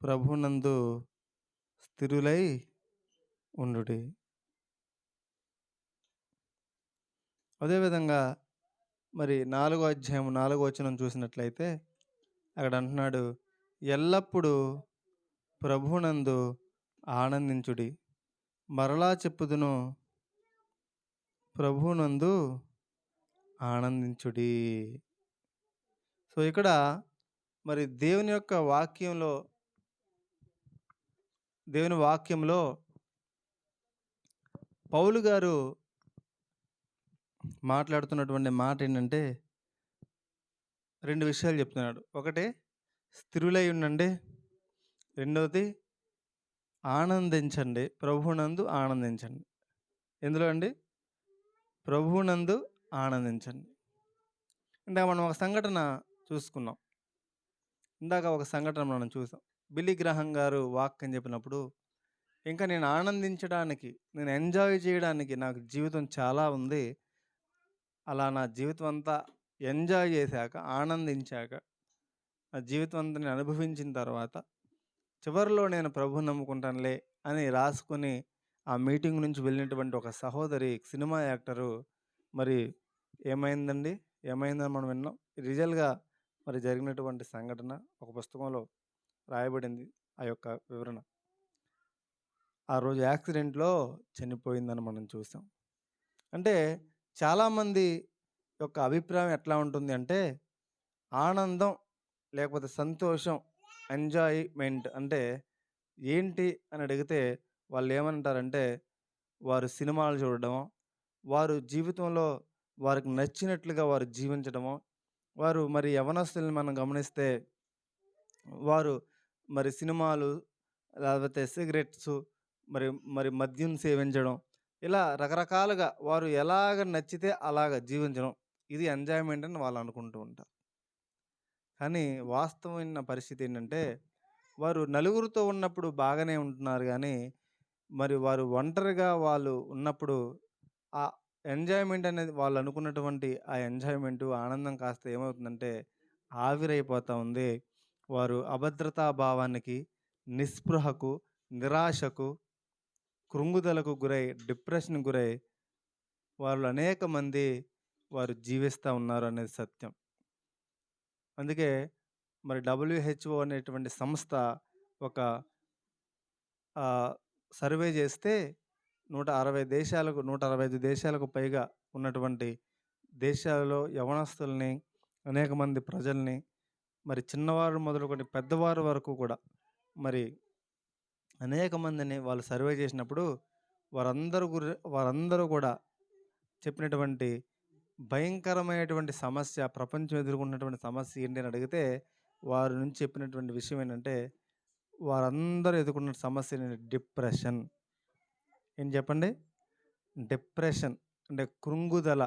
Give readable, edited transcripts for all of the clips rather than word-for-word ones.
ప్రభువునందు స్థిరులై ఉండుడి. అదేవిధంగా మరి 4 అధ్యాయం 4 వచనం చూసినట్లయితే అక్కడ అంటున్నాడు, ఎల్లప్పుడూ ప్రభువునందు ఆనందించుడి. మరలా చెప్పుదును, ప్రభువునందు ఆనందించుడి. సో, ఇక్కడ మరి దేవుని వాక్యంలో పౌలు గారు మాట్లాడుతున్నటువంటి మాట ఏంటంటే 2 విషయాలు చెప్తున్నాడు. ఒకటి స్థిరులై ఉండండి. రెండవది ఆనందించండి. ప్రభువునందు ఆనందించండి. ఎందులో అండి? ప్రభువునందు ఆనందించండి. ఇందాక మనం ఒక సంఘటన చూసుకున్నాం. ఒక సంఘటన మనం చూసాం. బిల్లీ గ్రహాం గారు వాక్యం చెప్పినప్పుడు, ఇంకా నేను ఆనందించడానికి, నేను ఎంజాయ్ చేయడానికి నాకు జీవితం చాలా ఉంది. అలా నా జీవితం అంతా ఎంజాయ్ చేశాక, ఆనందించాక, నా జీవితం అంతా నేను అనుభవించిన తర్వాత, చివరిలో నేను ప్రభువుని నమ్ముకుంటానులే అని రాసుకొని, ఆ మీటింగ్ నుంచి వెళ్ళినటువంటి ఒక సహోదరి సినిమా యాక్టరు మరి ఏమైందండి? ఏమైందని మనం విన్నాం. రిజల్‌గా మరి జరిగినటువంటి సంఘటన ఒక పుస్తకంలో రాయబడింది. ఆ యొక్క వివరణ. ఆ రోజు యాక్సిడెంట్‌లో చనిపోయిందని మనం చూసాం. అంటే చాలామంది యొక్క అభిప్రాయం ఎట్లా ఉంటుంది అంటే, ఆనందం లేకపోతే సంతోషం, ఎంజాయ్‌మెంట్ అంటే ఏంటి అని అడిగితే వాళ్ళేమంటారంటే, వారు సినిమాలు చూడడమో, వారు జీవితంలో వారికి నచ్చినట్లుగా వారు జీవించడమో, వారు మరి యవ్వనస్తుల్ని మనం గమనిస్తే వారు మరి సినిమాలు, లేకపోతే సిగరెట్సు, మరి మరి మద్యం సేవించడం, ఇలా రకరకాలుగా వారు ఎలాగ నచ్చితే అలాగ జీవించడం. ఇది ఎంజాయ్‌మెంట్ అని వాళ్ళు అనుకుంటూ ఉంటారు. కానీ వాస్తవమైన పరిస్థితి ఏంటంటే, వారు నలుగురితో ఉన్నప్పుడు బాగానే ఉంటున్నారు గానీ, మరి వారు ఒంటరిగా వాళ్ళు ఉన్నప్పుడు ఆ ఎంజాయ్‌మెంట్ అనేది వాళ్ళు అనుకున్నటువంటి ఆ ఎంజాయ్‌మెంటు, ఆనందం కాస్త ఏమవుతుందంటే ఆవిరైపోతా ఉంది. వారు అభద్రతా భావానికి, నిస్పృహకు, నిరాశకు, కృంగుదలకు గురై, డిప్రెషన్‌కి గురై వాళ్ళు అనేక మంది వారు జీవిస్తా ఉన్నారు అనేది సత్యం. అందుకే మరి డబ్ల్యూహెచ్ఓ అనేటువంటి సంస్థ ఒక ఆహ్, సర్వే చేస్తే 165 దేశాలకు పైగా ఉన్నటువంటి దేశాలలో యవ్వనస్తుల్ని, అనేక మంది ప్రజల్ని, మరి చిన్నవారు మొదలుకొని పెద్దవారు వరకు కూడా మరి అనేక మందిని వాళ్ళు సర్వే చేసినప్పుడు వారందరూ కూడా చెప్పినటువంటి భయంకరమైనటువంటి సమస్య, ప్రపంచం ఎదుర్కొన్నటువంటి సమస్య ఏంటి అని అడిగితే, వారి నుంచి చెప్పినటువంటి విషయం ఏంటంటే, వారందరూ ఎదుర్కొన్న సమస్య డిప్రెషన్. ఏంటి చెప్పండి? డిప్రెషన్ అంటే కృంగుదల.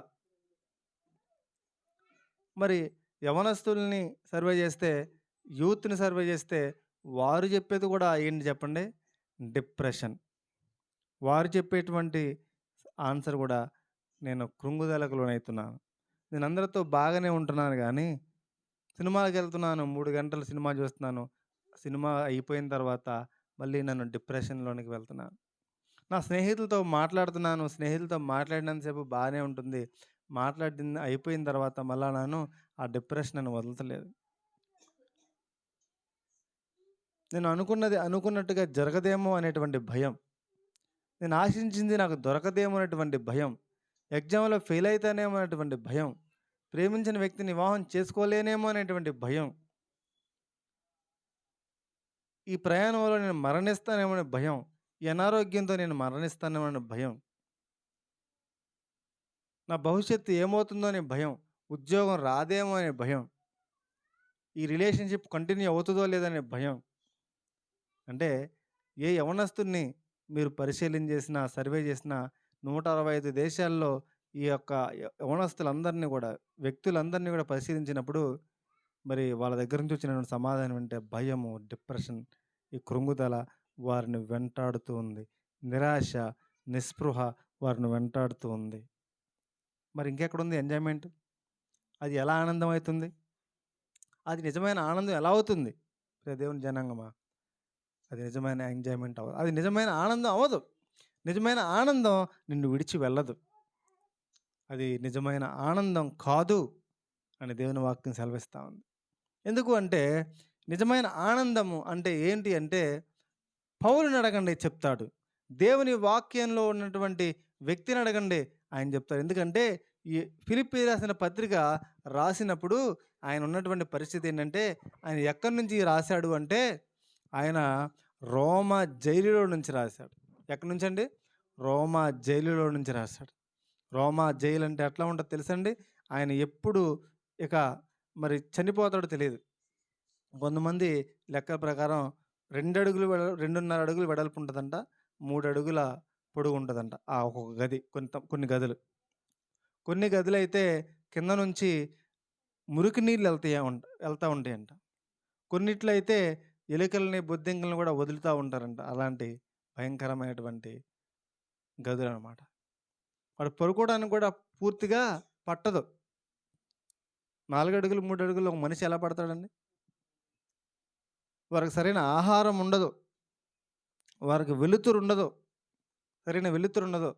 మరి యవ్వనస్తుల్ని సర్వే చేస్తే, యూత్‌ని సర్వే చేస్తే, వారు చెప్పేది కూడా ఏంటి చెప్పండి? డిప్రెషన్. వారు చెప్పేటువంటి ఆన్సర్ కూడా నేను కృంగుదలకు లోనైతున్నాను. నేను అందరితో బాగానే ఉంటున్నాను గానీ, సినిమాలకెళ్తున్నాను. 3 గంటలు సినిమా చూస్తున్నాను. సినిమా అయిపోయిన తర్వాత మళ్ళీ నన్ను డిప్రెషన్‌లోనికి వెళ్తున్నాను. నా స్నేహితులతో మాట్లాడుతున్నాను. స్నేహితులతో మాట్లాడినంత సేపు బానే ఉంటుంది. మాట్లాడింది అయిపోయిన తర్వాత మళ్ళా నన్ను ఆ డిప్రెషన్ నన్ను వదలతలేదు. నేను అనుకున్నది అనుకున్నట్టుగా జరగదేమో అనేటువంటి భయం. నేను ఆశించింది నాకు దొరకదేమో అనేటువంటి భయం. ఎగ్జామ్‌లో ఫెయిల్ అయితానేమో అనేటువంటి భయం. ప్రేమించిన వ్యక్తిని వివాహం చేసుకోలేనేమో అనేటువంటి భయం. ఈ ప్రయాణంలో నేను మరణిస్తానేమో అనే భయం. ఈ అనారోగ్యంతో నేను మరణిస్తానేమో అనే భయం. నా భవిష్యత్తు ఏమవుతుందో అనే భయం. ఉద్యోగం రాదేమో అనే భయం. ఈ రిలేషన్‌షిప్ కంటిన్యూ అవుతదో లేదో అనే భయం. అంటే ఏ యవ్వనస్తుడిని మీరు పరిశీలన చేసినా, సర్వే చేసినా 165 దేశాల్లో ఈ యొక్క యవ్వనస్తులందరిని కూడా, వ్యక్తులందరిని కూడా పరిశీలించినప్పుడు మరి వాళ్ళ దగ్గర నుంచి వచ్చినటువంటి సమాధానం అంటే భయము, డిప్రెషన్, ఈ కృంగుదల వారిని వెంటాడుతూ ఉంది. నిరాశ, నిస్పృహ వారిని వెంటాడుతూ ఉంది. మరి ఇంకెక్కడుంది ఎంజాయ్‌మెంట్? అది ఎలా ఆనందం అయితుంది? అది నిజమైన ఆనందం ఎలా అవుతుంది? ప్రియ దేవుని జనాంగమా! అది నిజమైన ఎంజాయ్మెంట్ అవ్వదు, అది నిజమైన ఆనందం అవ్వదు. నిజమైన ఆనందం నిన్ను విడిచి వెళ్ళదు. అది నిజమైన ఆనందం కాదు అని దేవుని వాక్యం సెలవిస్తూ ఉంది. ఎందుకు అంటే నిజమైన ఆనందము అంటే ఏంటి అంటే పౌలుని అడగండి చెప్తాడు. దేవుని వాక్యంలో ఉన్నటువంటి వ్యక్తిని అడగండి ఆయన చెప్తాడు. ఎందుకంటే ఈ ఫిలిప్పీ రాసిన పత్రిక రాసినప్పుడు ఆయన ఉన్నటువంటి పరిస్థితి ఏంటంటే ఆయన ఎక్కడి నుంచి రాశాడు అంటే ఆయన రోమా జైలులో నుంచి రాశాడు. ఎక్కడి నుంచి అండి? రోమా జైలులో నుంచి రాశాడు. రోమా జైలు అంటే ఎట్లా ఉంటుందో తెలుసండి? ఆయన ఎప్పుడు ఇక మరి చనిపోతాడో తెలియదు. కొంతమంది లెక్కల ప్రకారం 2.5 అడుగులు వెడల్పు ఉంటుందంట. 3 అడుగుల పొడుగు ఉంటుందంట. ఒక్కొక్క గది. కొన్ని గదులు. కొన్ని గదులైతే కింద నుంచి మురికి నీళ్ళు వెళ్తా ఉంటాయంట. కొన్నిట్లో అయితే ఎలుకల్ని, బొద్దింకల్ని కూడా వదులుతూ ఉంటారంట. అలాంటి భయంకరమైనటువంటి గదులనమాట. వాడు పడుకోవడానికి కూడా పూర్తిగా పట్టదు. 4 అడుగులు, 3 అడుగులు ఒక మనిషి ఎలా పడతాడండి? వారికి సరైన ఆహారం ఉండదు. వారికి వెలుతురు ఉండదు. సరైన వెలుతురు ఉండదు.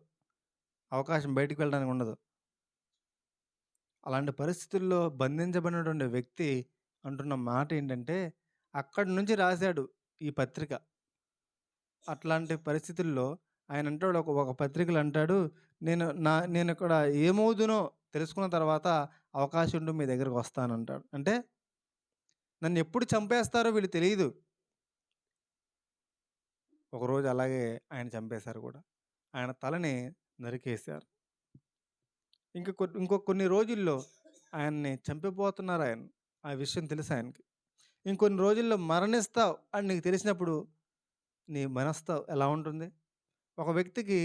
అవకాశం బయటికి వెళ్ళడానికి ఉండదు. అలాంటి పరిస్థితుల్లో బంధించబడినటువంటి వ్యక్తి అంటున్న మాట ఏంటంటే అక్కడి నుంచి రాశాడు ఈ పత్రిక. అట్లాంటి పరిస్థితుల్లో ఆయన అంటాడు, ఒక పత్రికలు అంటాడు, నేను ఇక్కడ ఏమవుదునో తెలుసుకున్న తర్వాత అవకాశం ఉంటూ మీ దగ్గరకు వస్తానంటాడు. అంటే నన్ను ఎప్పుడు చంపేస్తారో వీళ్ళు తెలియదు. ఒకరోజు అలాగే ఆయన చంపేశారు కూడా. ఆయన తలని నరికేశారు. ఇంకో కొన్ని రోజుల్లో ఆయన్ని చంపిపోతున్నారు ఆయన. ఆ విషయం తెలుసు ఆయనకి. ఇంకొన్ని రోజుల్లో మరణిస్తావు అని నీకు తెలిసినప్పుడు నీ మనస్సు ఎలా ఉంటుంది? ఒక వ్యక్తికి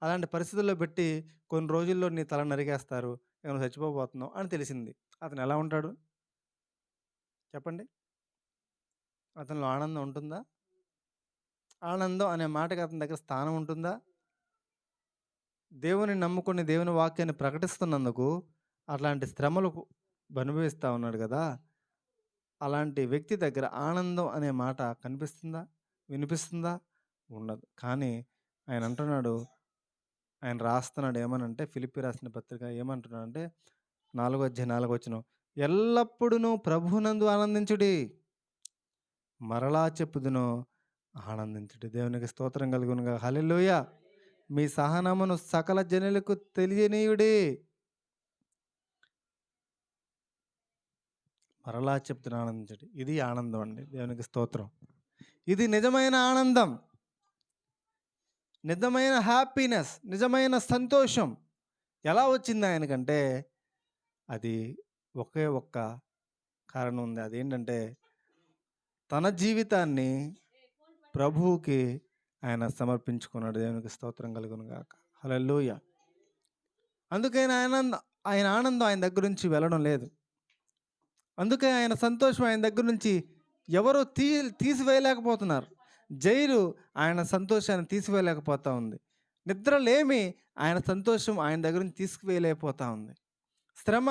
అలాంటి పరిస్థితుల్లో పెట్టి కొన్ని రోజుల్లో నీ తల నరికేస్తారు, నువ్వు చచ్చిపోబోతున్నావు అని తెలిసింది. అతను ఎలా ఉంటాడు చెప్పండి? అతనిలో ఆనందం ఉంటుందా? ఆనందం అనే మాటకి అతని దగ్గర స్థానం ఉంటుందా? దేవుని నమ్ముకొని దేవుని వాక్యాన్ని ప్రకటిస్తున్నందుకు అట్లాంటి శ్రమలు అనుభవిస్తూ ఉన్నాడు కదా. అలాంటి వ్యక్తి దగ్గర ఆనందం అనే మాట కనిపిస్తుందా? వినిపిస్తుందా? ఉండదు. కానీ ఆయన అంటున్నాడు, ఆయన రాస్తున్నాడు ఏమనంటే ఫిలిప్పీ రాసిన పత్రిక ఏమంటున్నాడంటే 4:4 ఎల్లప్పుడూ ప్రభువునందు ఆనందించుడి, మరలా చెప్పుదును ఆనందించుడి. దేవునికి స్తోత్రం కలుగునుగా. హల్లెలూయా. మీ సహనమును సకల జనులకు తెలియనీయుడి. మరలా చెప్తున్న ఆనందించండి. ఇది ఆనందం అండి. దేవునికి స్తోత్రం. ఇది నిజమైన ఆనందం, నిజమైన హ్యాపీనెస్, నిజమైన సంతోషం. ఎలా వచ్చింది ఆయనకంటే అది ఒకే ఒక్క కారణం ఉంది. అదేంటంటే తన జీవితాన్ని ప్రభువుకి ఆయన సమర్పించుకున్నాడు. దేవునికి స్తోత్రం కలుగును గాక. హల్లెలూయా. అందుకని ఆయన ఆనందం ఆయన దగ్గర నుంచి వెళ్ళడం లేదు. అందుకే ఆయన సంతోషం ఆయన దగ్గర నుంచి ఎవరు తీసివేయలేకపోతున్నారు. జైలు ఆయన సంతోషాన్ని తీసివేయలేకపోతా ఉంది. నిద్రలేమి ఆయన సంతోషం ఆయన దగ్గర నుంచి తీసుకువేయలేకపోతా ఉంది. శ్రమ,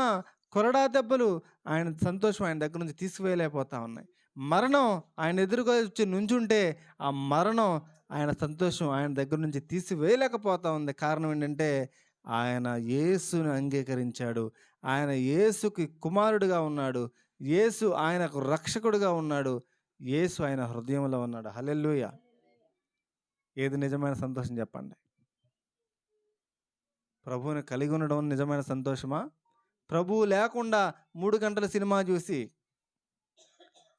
కొరడా దెబ్బలు ఆయన సంతోషం ఆయన దగ్గర నుంచి తీసుకువేయలేకపోతా ఉన్నాయి. మరణం ఆయన ఎదురుగా వచ్చి నుంచుంటే ఆ మరణం ఆయన సంతోషం ఆయన దగ్గర నుంచి తీసివేయలేకపోతా ఉంది. కారణం ఏంటంటే ఆయన యేసుని అంగీకరించాడు. ఆయన యేసుకి కుమారుడిగా ఉన్నాడు. యేసు ఆయనకు రక్షకుడిగా ఉన్నాడు. యేసు ఆయన హృదయంలో ఉన్నాడు. హల్లెలూయా. ఏది నిజమైన సంతోషం చెప్పండి? ప్రభువుని కలిగి ఉండడం నిజమైన సంతోషమా? ప్రభువు లేకుండా 3 గంటల సినిమా చూసి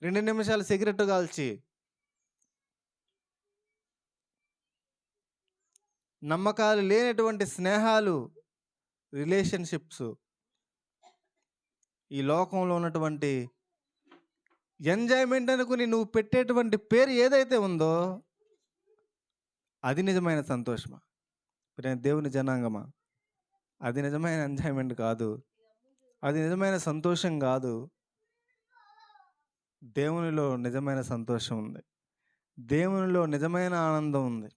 2 నిమిషాలు సిగరెట్ కాల్చి నమ్మకాలు లేనటువంటి స్నేహాలు, రిలేషన్షిప్స్, ఈ లోకంలో ఉన్నటువంటి ఎంజాయ్మెంట్ అనుకుని నువ్వు పెట్టేటువంటి పేరు ఏదైతే ఉందో అది నిజమైన సంతోషమా? దేవుని జనాంగమా, అది నిజమైన ఎంజాయ్మెంట్ కాదు. అది నిజమైన సంతోషం కాదు. దేవునిలో నిజమైన సంతోషం ఉంది. దేవునిలో నిజమైన ఆనందం ఉంది.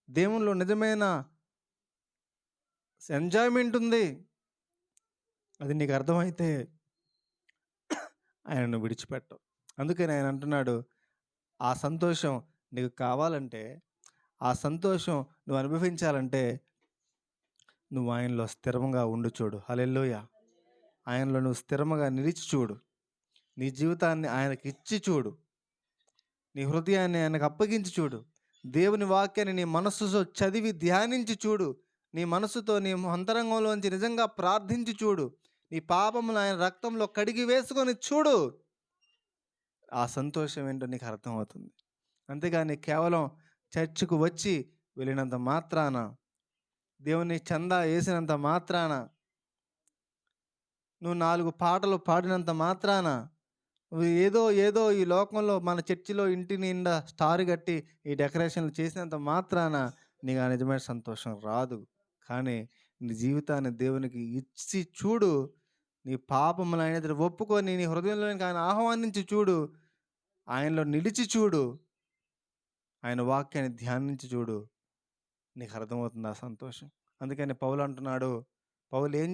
దేవునిలో నిజమైన ఎంజాయ్మెంట్ ఉంది. అది నీకు అర్థమైతే ఆయనను విడిచిపెట్టవు. అందుకని ఆయన అంటున్నాడు, ఆ సంతోషం నీకు కావాలంటే, ఆ సంతోషం నువ్వు అనుభవించాలంటే, నువ్వు ఆయనలో స్థిరంగా ఉండి చూడు. హల్లెలూయా! ఆయనలో నువ్వు స్థిరంగా నిలిచి చూడు. నీ జీవితాన్ని ఆయనకిచ్చి చూడు. నీ హృదయాన్ని ఆయనకు అప్పగించి చూడు. దేవుని వాక్యాన్ని నీ మనస్సుతో చదివి ధ్యానించి చూడు. నీ మనస్సుతో నీ అంతరంగంలోంచి నిజంగా ప్రార్థించి చూడు. నీ పాపములు ఆయన రక్తంలో కడిగి వేసుకొని చూడు. ఆ సంతోషం ఏంటో నీకు అర్థమవుతుంది. అంతేగాని కేవలం చర్చ్‌కు వచ్చి వెళ్ళినంత మాత్రాన, దేవుని చందా యేసినంత మాత్రాన, నువ్వు 4 పాటలు పాడినంత మాత్రాన, నువ్వు ఏదో ఏదో ఈ లోకంలో మన చర్చిలో ఇంటి నిండా స్టార్ కట్టి ఈ డెకరేషన్‌లు చేసినంత మాత్రాన నీకు ఆ నిజమైన సంతోషం రాదు. కానీ నీ జీవితాన్ని దేవునికి ఇచ్చి చూడు. నీ పాపములు ఆయన ఎదుట ఒప్పుకొని నీ హృదయంలోనికి ఆయన ఆహ్వానించి చూడు. ఆయనలో నిలిచి చూడు. ఆయన వాక్యాన్ని ధ్యానించి చూడు. నీకు అర్థమవుతుంది ఆ సంతోషం. అందుకని పౌలు అంటున్నాడు. పౌలు ఏం